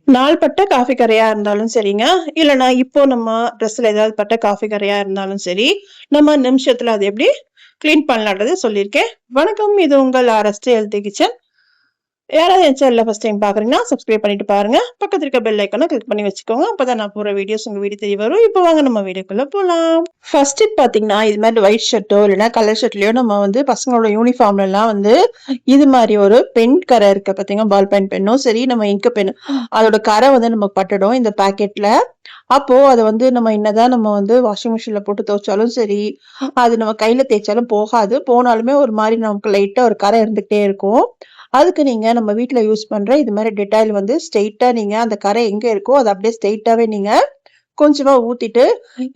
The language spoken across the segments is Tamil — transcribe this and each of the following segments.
நாள்பட்ட காஃபி கரையா இருந்தாலும் சரிங்க, இல்லன்னா இப்போ நம்ம ட்ரெஸ்ல ஏதாவது பட்ட காஃபி கரையா இருந்தாலும் சரி, நம்ம நிமிஷத்துல அத எப்படி கிளீன் பண்ணலான்றத சொல்லியிருக்கேன். வணக்கம், இது உங்கள் ஆர்எஸ்டி ஹெல்தி கிச்சன். யாராவது என் சேனல்ல ஃபர்ஸ்ட் டைம் பாக்குறீங்கன்னா சப்ஸ்கிரைப் பண்ணிட்டு பாருங்க. பக்கத்துல இருக்க பெல் ஐக்கான கிளிக் பண்ணி வச்சுக்கோங்க. அப்பதான் நான் போற வீடியோஸ் உங்க வீடு தெரிய வரும். இப்போ வாங்க நம்ம வீடியோக்குள்ள போலாம். ஃபர்ஸ்ட் பாத்தீங்கன்னா இது மாதிரி ஒயிட் ஷர்ட்டோ இல்லைன்னா கலர் ஷர்ட்லயோ நம்ம வந்து பசங்களோட யூனிஃபார்ம்ல எல்லாம் வந்து இது மாதிரி ஒரு பென் கரை இருக்கு பாத்தீங்கன்னா, பால் பென் பென்னும் சரி நம்ம இங்க் பென் அதோட கரை வந்து நமக்கு பட்டுடும் இந்த பாக்கெட்ல. அப்போ அதை வந்து நம்ம என்னதான் நம்ம வந்து வாஷிங் மிஷின்ல போட்டு துவைச்சாலும் சரி, அது நம்ம கையில தேய்ச்சாலும் போகாது. போனாலுமே ஒரு மாதிரி நமக்கு லைட்டா ஒரு கரை இருந்துகிட்டே இருக்கும். அதுக்கு நீங்க நம்ம வீட்ல யூஸ் பண்ற இது மாதிரி டெட்டாயில் வந்து ஸ்ட்ரெயிட்டா நீங்க அந்த கரை எங்க இருக்கோ அதை அப்படியே ஸ்ட்ரெயிட்டாவே நீங்க கொஞ்சமா ஊத்திட்டு,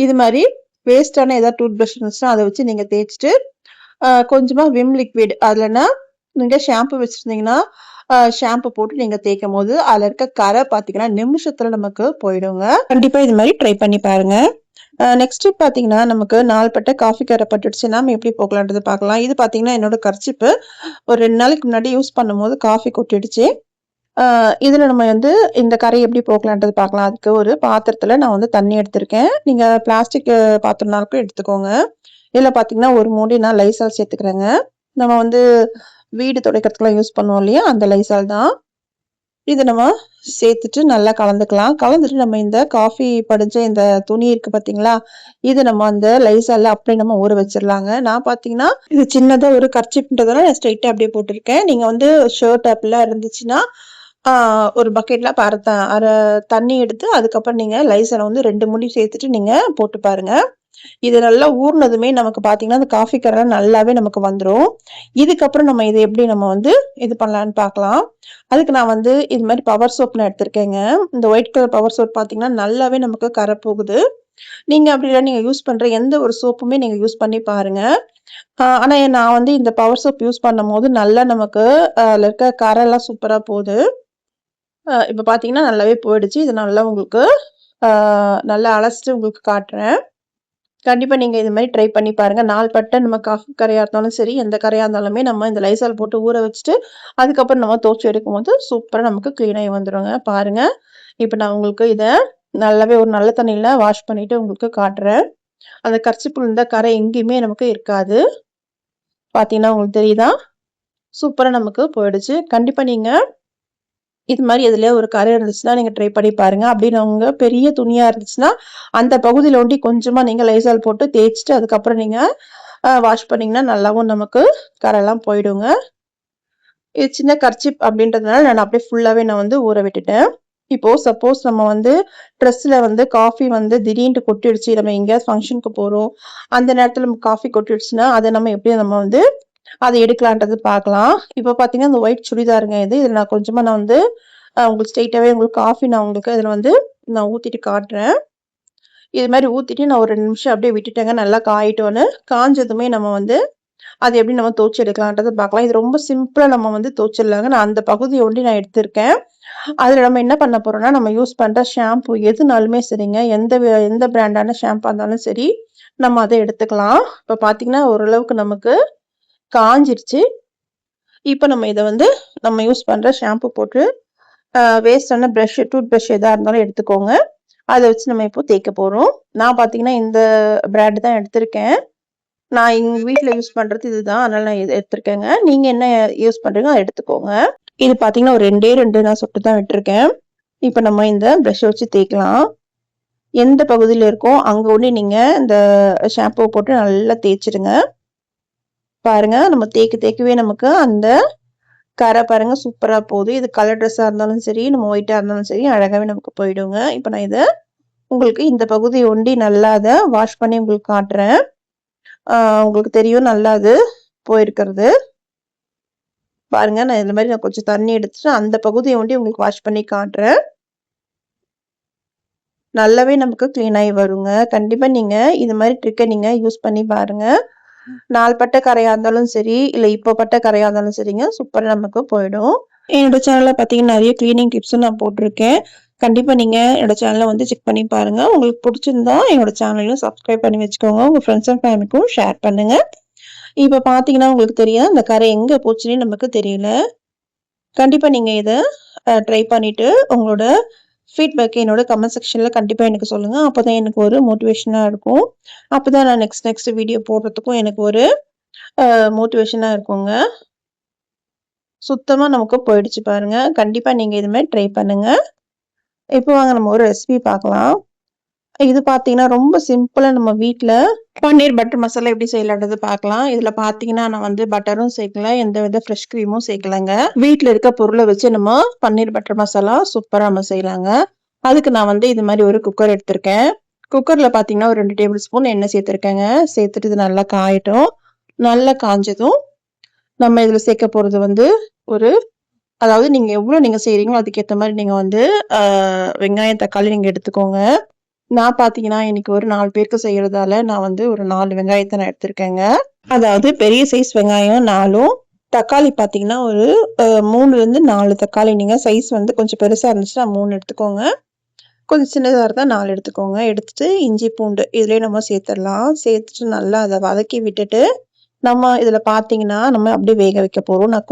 இது மாதிரி வேஸ்டான ஏதாவது டூத் பிரஷ் இருந்துச்சுன்னா அதை வச்சு நீங்க தேய்ச்சிட்டு, கொஞ்சமா விம் லிக்விட் அதுலன்னா நீங்க ஷாம்பு வச்சிருந்தீங்கன்னா ஷாம்பு போட்டு நீங்க தேய்க்கும் போது அதுல இருக்க கரை பாத்தீங்கன்னா நிமிஷத்துல நமக்கு போயிடுங்க. கண்டிப்பா இது மாதிரி ட்ரை பண்ணி பாருங்க. நெக்ஸ்ட் பாத்தீங்கன்னா நமக்கு நாள்பட்ட காஃபி கரை பட்டுடுச்சுன்னா நம்ம எப்படி போக்கலான்றது பார்க்கலாம். இது பாத்தீங்கன்னா என்னோட கர்ச்சிப்பு ஒரு 2 நாளைக்கு முன்னாடி யூஸ் பண்ணும்போது காஃபி கொட்டிடுச்சு. இதுல நம்ம வந்து இந்த கரையை எப்படி போக்கலான்றது பார்க்கலாம். அதுக்கு ஒரு பாத்திரத்துல நான் வந்து தண்ணி எடுத்திருக்கேன். நீங்க பிளாஸ்டிக் பாத்திரம்னாலும் எடுத்துக்கோங்க. இதுல பாத்தீங்கன்னா ஒரு மூடி நான் லைசால் சேர்த்துக்கிறேங்க. நம்ம வந்து வீடு துடைக்கிறதுக்குலாம் யூஸ் பண்ணுவோம் இல்லையா, அந்த லைசால் தான். இது நம்ம சேர்த்துட்டு நல்லா கலந்துக்கலாம். கலந்துட்டு நம்ம இந்த காஃபி படிஞ்ச இந்த துணி இருக்கு பாத்தீங்களா, இது நம்ம அந்த லைசால்ல அப்படியே நம்ம ஊற வச்சிடலாங்க. நான் பாத்தீங்கன்னா இது சின்னதா ஒரு கர்ச்சிப்ன்றதால நான் ஸ்ட்ரைட்டா அப்படியே போட்டிருக்கேன். நீங்க வந்து ஷர்ட் அப்படிலாம் இருந்துச்சுன்னா ஒரு பக்கெட்ல அரை தண்ணி எடுத்து அதுக்கப்புறம் நீங்க லைசால வந்து 2 முடி சேர்த்துட்டு நீங்க போட்டு பாருங்க. இது நல்லா ஊர்னதுமே நமக்கு பாத்தீங்கன்னா அந்த காஃபி கரை நல்லாவே நமக்கு வந்துரும். இதுக்கப்புறம் நம்ம இது எப்படி நம்ம வந்து இது பண்ணலான்னு பார்க்கலாம். அதுக்கு நான் வந்து இது மாதிரி பவர் சோப் நான் எடுத்திருக்கேங்க. இந்த ஒயிட் கலர் பவர் சோப் பாத்தீங்கன்னா நல்லாவே நமக்கு கரை போகுது. நீங்க அப்படிலாம் நீங்க யூஸ் பண்ற எந்த ஒரு சோப்புமே நீங்க யூஸ் பண்ணி பாருங்க. ஆனா நான் வந்து இந்த பவர் சோப் யூஸ் பண்ணும்போது நல்லா நமக்கு அதுல இருக்க கரை எல்லாம் சூப்பரா போகுது. இப்ப பாத்தீங்கன்னா நல்லாவே போயிடுச்சு. இது நல்லா உங்களுக்கு நல்லா அலசிட்டு உங்களுக்கு காட்டுறேன். கண்டிப்பா நீங்க இது மாதிரி ட்ரை பண்ணி பாருங்க. நாள்பட்ட நம்ம காஃபி கரையா இருந்தாலும் சரி, எந்த கரையா இருந்தாலுமே நம்ம இந்த லைசால் போட்டு ஊற வச்சுட்டு, அதுக்கப்புறம் நம்ம துவைச்சு எடுக்கும்போது சூப்பரா நமக்கு கிளீன் ஆகி வந்துருங்க. பாருங்க. இப்ப நான் உங்களுக்கு இத நல்லாவே ஒரு நல்ல தண்ணீல வாஷ் பண்ணிட்டு உங்களுக்கு காட்டுறேன். அந்த கர்ச்சிப்ல இருந்த கரை எங்கேயுமே நமக்கு இருக்காது. பாத்தீங்கன்னா உங்களுக்கு தெரியுதா? சூப்பரா நமக்கு போயிடுச்சு. கண்டிப்பா நீங்க இது மாதிரி எதுலயா ஒரு கரை இருந்துச்சுன்னா நீங்க ட்ரை பண்ணி பாருங்க. அப்படின்னு உங்க பெரிய துணியா இருந்துச்சுன்னா அந்த பகுதியில ஒண்டி கொஞ்சமா நீங்க லைசால் போட்டு தேய்ச்சிட்டு அதுக்கப்புறம் நீங்க வாஷ் பண்ணீங்கன்னா நல்லாவும் நமக்கு கரையெல்லாம் போயிடுங்க. இது சின்ன கர்ச்சிப் அப்படின்றதுனால நான் அப்படியே ஃபுல்லாவே நான் வந்து ஊற விட்டுட்டேன். இப்போ சப்போஸ் நம்ம வந்து ட்ரெஸ்ல வந்து காஃபி வந்து திடீர்னு கொட்டிடுச்சு, நம்ம எங்கேயாவது ஃபங்க்ஷனுக்கு போறோம், அந்த நேரத்துல நம்ம காஃபி கொட்டிடுச்சுன்னா அதை நம்ம எப்படி நம்ம வந்து அதை எடுக்கலான்றது பார்க்கலாம். இப்போ பாத்தீங்கன்னா இந்த ஒயிட் சுடிதாருங்க இது. இதுல நான் கொஞ்சமா நான் வந்து உங்களுக்கு ஸ்ட்ரெயிட்டாவே உங்களுக்கு காஃபி நான் உங்களுக்கு இதுல வந்து நான் ஊத்திட்டு காட்டுறேன். இது மாதிரி ஊத்திட்டு நான் ஒரு 2 நிமிஷம் அப்படியே விட்டுட்டேங்க. நல்லா காயிட்டோன்னு. காஞ்சதுமே நம்ம வந்து அது எப்படி நம்ம துவைச்சு எடுக்கலான்றத பார்க்கலாம். இது ரொம்ப சிம்பிளா நம்ம வந்து துவைச்சிடலாங்க. நான் அந்த பகுதியை ஒண்டி நான் எடுத்திருக்கேன். அதுல நம்ம என்ன பண்ண போறோம்னா, நம்ம யூஸ் பண்ற ஷாம்பு எதுனாலுமே சரிங்க. எந்த பிராண்டான ஷாம்பா இருந்தாலும் சரி, நம்ம அதை எடுத்துக்கலாம். இப்ப பாத்தீங்கன்னா ஓரளவுக்கு நமக்கு காஞ்சிருச்சு. இப்ப நம்ம இத வந்து நம்ம யூஸ் பண்ற ஷாம்பு போட்டு வேஸ்டான டூத் பிரஷ் எதா இருந்தாலும் எடுத்துக்கோங்க. அத வச்சு நம்ம இப்போ தேய்க்க போறோம். நான் பாத்தீங்கன்னா இந்த பிராண்ட் தான் எடுத்திருக்கேன். நான் எங்க வீட்ல யூஸ் பண்றது இதுதான். அதனால நான் இத எடுத்திருக்கேங்க. நீங்க என்ன யூஸ் பண்றீங்களோ அத எடுத்துக்கோங்க. இது பாத்தீங்கன்னா ஒரு 2 நான் சொட்டு தான் விட்டுருக்கேன். இப்ப நம்ம இந்த பிரஷ் வச்சு தேய்க்கலாம். எந்த பகுதியில இருக்கோ அங்க ஒண்டி நீங்க இந்த ஷாம்பு போட்டு நல்லா தேய்ச்சிடுங்க. பாருங்க நம்ம தேய்க்கவே நமக்கு அந்த கரை பாருங்க சூப்பரா போகுது. இது கலர் ட்ரெஸ்ஸா இருந்தாலும் சரி, நம்ம ஒயிட்டா இருந்தாலும் சரி அழகாவே நமக்கு போயிடுங்க. இப்ப நான் இத உங்களுக்கு இந்த பகுதி ஒண்டி நல்லா அத வாஷ் பண்ணி உங்களுக்கு காட்டுறேன். உங்களுக்கு தெரியும் நல்லா அது போயிருக்கிறது. பாருங்க நான் இந்த மாதிரி நான் கொஞ்சம் தண்ணி எடுத்துட்டு அந்த பகுதியை ஒண்டி உங்களுக்கு வாஷ் பண்ணி காட்டுறேன். நல்லாவே நமக்கு கிளீன் ஆகி வருங்க. கண்டிப்பா நீங்க இது மாதிரி ட்ரிக்கை நீங்க யூஸ் பண்ணி பாருங்க. நாள்பட்ட கரையா இருந்தாலும் சரி, இல்ல இப்போ பட்ட கரையா இருந்தாலும் சரிங்க, சூப்பரா நமக்கு போயிடும். என்னோட சேனல்ல பாத்தீங்கன்னா நிறைய கிளீனிங் டிப்ஸும் நான் போட்டிருக்கேன். கண்டிப்பா நீங்க என்னோட சேனலை வந்து செக் பண்ணி பாருங்க. உங்களுக்கு பிடிச்சிருந்தா என்னோட சேனலையும் சப்ஸ்கிரைப் பண்ணி வச்சுக்கோங்க. உங்க ஃப்ரெண்ட்ஸ் அண்ட் ஃபேமிலிக்கும் ஷேர் பண்ணுங்க. இப்ப பாத்தீங்கன்னா உங்களுக்கு தெரியும் அந்த கரை எங்க போச்சுன்னு நமக்கு தெரியல. கண்டிப்பா நீங்க இத ட்ரை பண்ணிட்டு உங்களோட ஃபீட்பேக் என்னோட கமெண்ட் செக்ஷன்ல கண்டிப்பா எனக்கு சொல்லுங்க. அப்பதான் எனக்கு ஒரு மோட்டிவேஷனா இருக்கும். அப்பதான் நான் நெக்ஸ்ட் வீடியோ போடுறதுக்கும் எனக்கு ஒரு மோட்டிவேஷனா இருக்குங்க. சுத்தமா நமக்கு போயிடுச்சு பாருங்க. கண்டிப்பா நீங்க இது மாரி ட்ரை பண்ணுங்க. இப்போ வாங்க நம்ம ஒரு ரெசிபி பார்க்கலாம். இது பார்த்தீங்கன்னா, ரொம்ப சிம்பிளா நம்ம வீட்ல பன்னீர் பட்டர் மசாலா எப்படி செய்யலான்றது பார்க்கலாம். இதுல பார்த்தீங்கன்னா, நான் வந்து பட்டரும் சேர்க்கல, எந்தவித ஃப்ரெஷ் கிரீமும் சேர்க்கலங்க. வீட்ல இருக்க பொருள வச்சு நம்ம பன்னீர் பட்டர் மசாலா சூப்பரா நம்ம செய்யலாங்க. அதுக்கு நான் வந்து இது மாரி ஒரு குக்கர் எடுத்திருக்கேன். குக்கர்ல பார்த்தீங்கன்னா, ஒரு 2 டேபிள் ஸ்பூன் எண்ணெய் சேர்த்திருக்கேங்க. சேர்த்துட்டு இது நல்லா காயட்டும். நல்லா காஞ்சதும், நம்ம இதுல சேர்க்க போறது வந்து ஒரு அதாவது நீங்க எவ்வளோ நீங்க செய்றீங்களோ அதுக்கேத்த மாரி நீங்க வந்து அ வெங்காயம், தக்காளி நீங்க எடுத்துக்கோங்க. நான் பார்த்தீங்கன்னா, இன்னைக்கு ஒரு 4 பேருக்கு செய்றதால, நான் வந்து ஒரு 4 வெங்காயத்த நான் எடுத்திருக்கேங்க. அதாவது பெரிய சைஸ் வெங்காயம் 4ம், தக்காளி பார்த்தீங்கன்னா, ஒரு 3லேருந்து 4 தக்காளி. நீங்க சைஸ் வந்து கொஞ்சம் பெருசா இருந்துச்சுன்னா 3 எடுத்துக்கோங்க. கொஞ்சம் சின்னதா இருந்தா 4 எடுத்துக்கோங்க. எடுத்துட்டு இஞ்சி, பூண்டு இதுலயே நம்ம சேர்த்துடலாம். சேர்த்துட்டு நல்லா அத வதக்கி விட்டுட்டு, நம்ம இதுல பார்த்தீங்கன்னா, நம்ம அப்படியே வேக வைக்க போறோம். நான்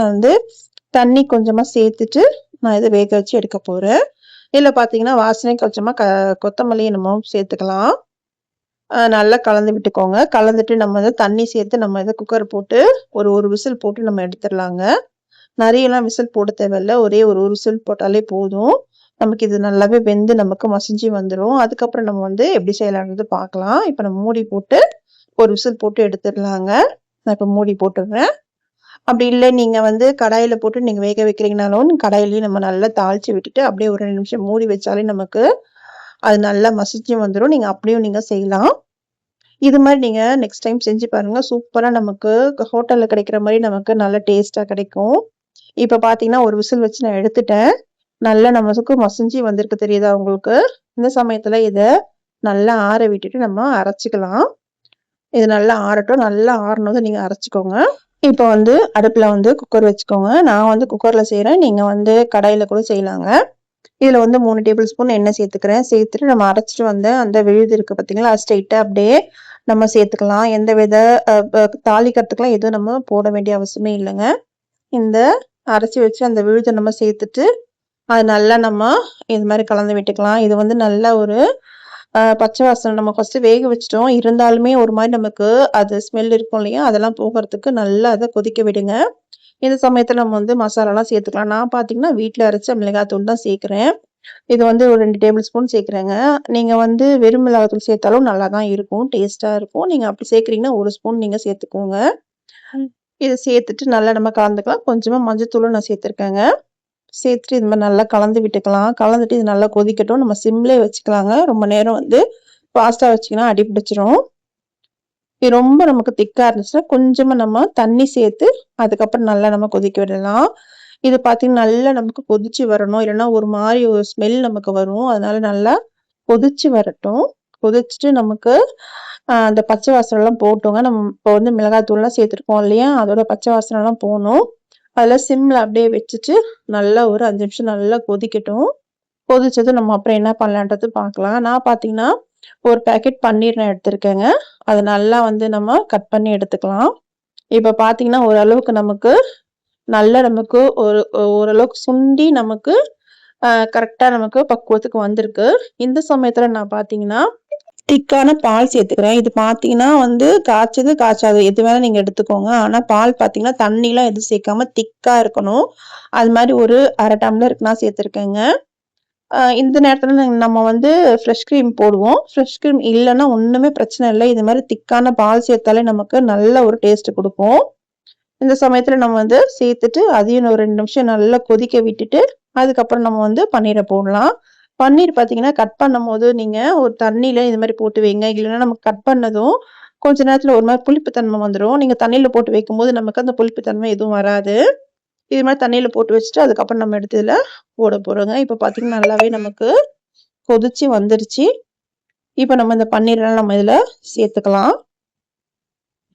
வந்து தண்ணி கொஞ்சமா சேர்த்துட்டு, நான் இத வேக வச்சு எடுக்க போறேன். இதுல பார்த்தீங்கன்னா, வாசனைக்கு கொஞ்சமா கொத்தமல்லி நம்ம சேர்த்துக்கலாம். நல்லா கலந்து விட்டுக்கோங்க. கலந்துட்டு நம்ம வந்து தண்ணி சேர்த்து நம்ம இத குக்கர் போட்டு ஒரு விசில் போட்டு நம்ம எடுத்துடலாங்க. நெறையலாம் விசில் போட தேவையில்ல. ஒரே ஒரு விசில் போட்டாலே போதும். நமக்கு இது நல்லாவே வெந்து நமக்கு மசிஞ்சு வந்துரும். அதுக்கப்புறம் நம்ம வந்து எப்படி செய்யலாம்ன்றது பார்க்கலாம். இப்ப நம்ம மூடி போட்டு ஒரு விசில் போட்டு எடுத்துடலாங்க. நான் இப்ப மூடி போட்டுடுறேன். அப்படி இல்ல நீங்க வந்து கடாயில போட்டு நீங்க வேக வைக்கிறீங்கனாலும், கடாயிலயே நம்ம நல்லா தாளிச்சு விட்டுட்டு, அப்படியே ஒரு 2 நிமிஷம் மூடி வச்சாலே நமக்கு அது நல்லா மசிஞ்சு வந்துரும். நீங்க அப்படியும் நீங்க செய்யலாம். இது மாரி நீங்க நெக்ஸ்ட் டைம் செஞ்சு பாருங்க. சூப்பரா நமக்கு ஹோட்டல்ல கிடைக்கிற மாரி நமக்கு நல்ல டேஸ்ட்டா கிடைக்கும். இப்ப பார்த்தீங்கன்னா, ஒரு விசில் வச்சு நான் எடுத்துட்டேன். நல்லா நமக்கு மசிஞ்சு வந்திருக்கு தெரியுதா உங்களுக்கு? இந்த சமயத்துல இத நல்லா ஆற விட்டுட்டு நம்ம அரைச்சுக்கலாம். இது நல்லா ஆறட்டும். நல்லா ஆறுனதும் நீங்க அரைச்சுக்கோங்க. இப்ப வந்து அடுப்புல வந்து குக்கர் வச்சுக்கோங்க. நான் வந்து குக்கர்ல செய்றேன். நீங்க வந்து கடாயில கூட செய்யலாங்க. இதுல வந்து 3 டேபிள் ஸ்பூன் எண்ணெய் சேர்த்துக்கிறேன். சேர்த்துட்டு நம்ம அரைச்சுட்டு வந்த அந்த விழுது இருக்கு பார்த்தீங்களா? அது ஸ்ட்ரெயிட்டா அப்படியே நம்ம சேர்த்துக்கலாம். எந்த வித அ ப தாளிக்கிறதுக்குலாம் எதுவும் நம்ம போட வேண்டிய அவசியமே இல்லங்க. இந்த அரைச்சு வச்சு அந்த விழுத நம்ம சேர்த்துட்டு, அது நல்லா நம்ம இது மாரி கலந்து விட்டுக்கலாம். இது வந்து நல்ல ஒரு பச்சை வாசனை நம்ம ஃபர்ஸ்ட்டு வேக வச்சுட்டோம். இருந்தாலுமே ஒரு மாரி நமக்கு அது ஸ்மெல் இருக்கும் இல்லையா? அதெல்லாம் போகறதுக்கு நல்லா அத கொதிக்க விடுங்க. இந்த சமயத்துல நம்ம வந்து மசாலாலாம் சேர்த்துக்கலாம். நான் பார்த்தீங்கன்னா, வீட்ல அரைச்ச மிளகாய்த்தூள் தான் சேர்க்கிறேன். இது வந்து ஒரு 2 டேபிள் ஸ்பூன் சேர்க்கிறேங்க. நீங்க வந்து வெறும் மிளகாய்த்தூள் சேர்த்தாலும் நல்லா தான் இருக்கும். டேஸ்ட்டா இருக்கும். நீங்க அப்படி சேர்க்கிறீங்கன்னா, 1 ஸ்பூன் நீங்க சேர்த்துக்கோங்க. இத சேர்த்துட்டு நல்லா நம்ம கலந்துக்கலாம். கொஞ்சமா மஞ்சத்தூளும் நான் சேர்த்துருக்கேங்க. சேர்த்துட்டு இது மாரி நல்லா கலந்து விட்டுக்கலாம். கலந்துட்டு இது நல்லா கொதிக்கட்டும். நம்ம சிம்லயே வச்சுக்கலாங்க. ரொம்ப நேரம் வந்து ஃபாஸ்ட்டா வச்சீங்கன்னா அடி பிடிச்சிரும். இது ரொம்ப நமக்கு திக்கா இருந்துச்சுன்னா, கொஞ்சமா நம்ம தண்ணி சேர்த்து, அதுக்கப்புறம் நல்லா நம்ம கொதிக்க விடலாம். இது பார்த்தீங்கன்னா, நல்லா நமக்கு கொதிச்சு வரணும். இல்லன்னா ஒரு மாரி ஒரு ஸ்மெல் நமக்கு வரும். அதனால நல்லா கொதிச்சு வரட்டும். கொதிச்சுட்டு நமக்கு அந்த பச்சை வாசனைலாம் போகட்டுங்க. நம்ம இப்போ வந்து மிளகாய் தூள்லாம் சேர்த்துருக்கோம் இல்லையா? அதோட பச்சை வாசனைலாம் போணும். அதில சிம்ல அப்படியே வச்சுட்டு, நல்லா ஒரு 5 நிமிஷம் நல்லா கொதிக்கட்டும். கொதிச்சதும் நம்ம அப்புறம் என்ன பண்ணலான்றது பார்க்கலாம். நான் பார்த்தீங்கன்னா, ஒரு பாக்கெட் பன்னீர் நான் எடுத்திருக்கேங்க. அத நல்லா வந்து நம்ம கட் பண்ணி எடுத்துக்கலாம். இப்ப பார்த்தீங்கன்னா, ஓரளவுக்கு நமக்கு நல்லா நமக்கு ஓரளவுக்கு சுண்டி நமக்கு கரெக்ட்டா நமக்கு பக்குவத்துக்கு வந்திருக்கு. இந்த சமயத்துல நான் பார்த்தீங்கன்னா, திக்கான பால் சேர்த்துக்கிறேன். இது பார்த்தீங்கன்னா வந்து காய்ச்சது, காய்ச்சாதது எது வேணா நீங்க எடுத்துக்கோங்க. ஆனா பால் பார்த்தீங்கன்னா, தண்ணிலாம் எதுவும் சேர்க்காம திக்கா இருக்கணும். அது மாரி ஒரு 1/2 டம்ளருக்கு நான் சேர்த்துருக்கேங்க. இந்த நேரத்துல நம்ம வந்து ஃப்ரெஷ் கிரீம் போடுவோம். ஃப்ரெஷ் கிரீம் இல்லன்னா ஒண்ணுமே பிரச்சனை இல்ல. இது மாரி திக்கான பால் சேர்த்தாலே நமக்கு நல்ல ஒரு டேஸ்ட் குடுக்கும். இந்த சமயத்துல நம்ம வந்து சேர்த்துட்டு, அதையும் ஒரு 2 நிமிஷம் நல்லா கொதிக்க விட்டுட்டு, அதுக்கப்புறம் நம்ம வந்து பன்னீர போடலாம். பன்னீர் பார்த்தீங்கன்னா, கட் பண்ணும்போது நீங்க ஒரு தண்ணீல இது மாரி போட்டு வைங்க. இல்லன்னா நம்ம கட் பண்ணதும் கொஞ்ச நேரத்துல ஒரு மாரி புளிப்பு தன்மை வந்துரும். நீங்க தண்ணீல போட்டு வைக்கும்போது நமக்கு அந்த புளிப்பு தன்மை எதுவும் வராது. இது மாரி தண்ணீல போட்டு வச்சுட்டு, அதுக்கப்புறம் நம்ம எடுத்து இதுல போட போறோங்க. இப்ப பார்த்தீங்கன்னா, நல்லாவே நமக்கு கொதிச்சு வந்துருச்சு. இப்ப நம்ம இந்த பன்னீரெல்லாம் நம்ம இதுல சேர்த்துக்கலாம்.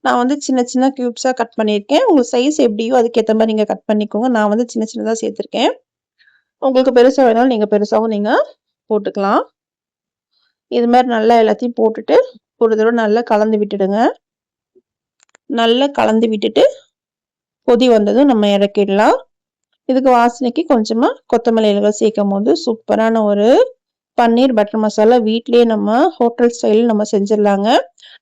நான் வந்து சின்ன சின்ன கியூப்ஸா கட் பண்ணியிருக்கேன். உங்க சைஸ் எப்படியோ அதுக்கேத்த மாரி நீங்க கட் பண்ணிக்கோங்க. நான் வந்து சின்ன சின்னதா சேர்த்துருக்கேன். உங்களுக்கு பெருசா வேணாலும் நீங்க பெருசாவும் நீங்க போட்டுக்கலாம். இது மாரி நல்லா எல்லாத்தையும் போட்டுட்டு, ஒரு தடவ நல்லா கலந்து விட்டுடுங்க. நல்லா கலந்து விட்டுட்டு, கொதி வந்ததும் நம்ம இறக்கிடலாம். இதுக்கு வாசனைக்கு கொஞ்சமா கொத்தமல்லி இலைகள் சேர்க்கும் போது சூப்பரான ஒரு பன்னீர் பட்டர் மசாலா வீட்லயே நம்ம ஹோட்டல் ஸ்டைல் நம்ம செஞ்சிடலாங்க.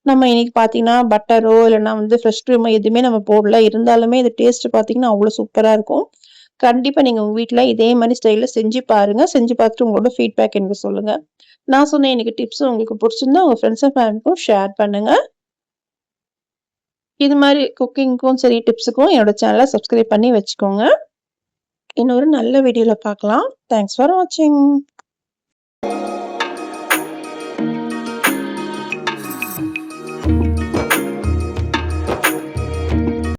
நம்ம இன்னைக்கு பார்த்தீங்கன்னா பட்டரோ இல்லைன்னா ஃப்ரெஷ் க்ரீமோ எதுவுமே நம்ம போடல. இருந்தாலுமே இது டேஸ்ட் பார்த்தீங்கன்னா அவ்வளோ சூப்பரா இருக்கும். கண்டிப்பா நீங்க உங்க வீட்ல இதே மாதிரி ஸ்டைல்ல செஞ்சு பாருங்க. செஞ்சு பார்த்துட்டு உங்களோட ஃபீட்பேக் எனக்கு சொல்லுங்க. நான் சொன்ன இன்னைக்கு டிப்ஸ் உங்களுக்கு பிடிச்சிருந்தா உங்க ஃப்ரெண்ட்ஸ் அண்ட் ஃபேமிலிக்கும் ஷேர் பண்ணுங்க. இது மாதிரி குக்கிங்க்கும் சரி டிப்ஸுக்கும் என்னோட சேனலை சப்ஸ்கிரைப் பண்ணி வச்சுக்கோங்க. இன்னொரு நல்ல வீடியோல பார்க்கலாம். தேங்க்ஸ் ஃபார் வாட்சிங்.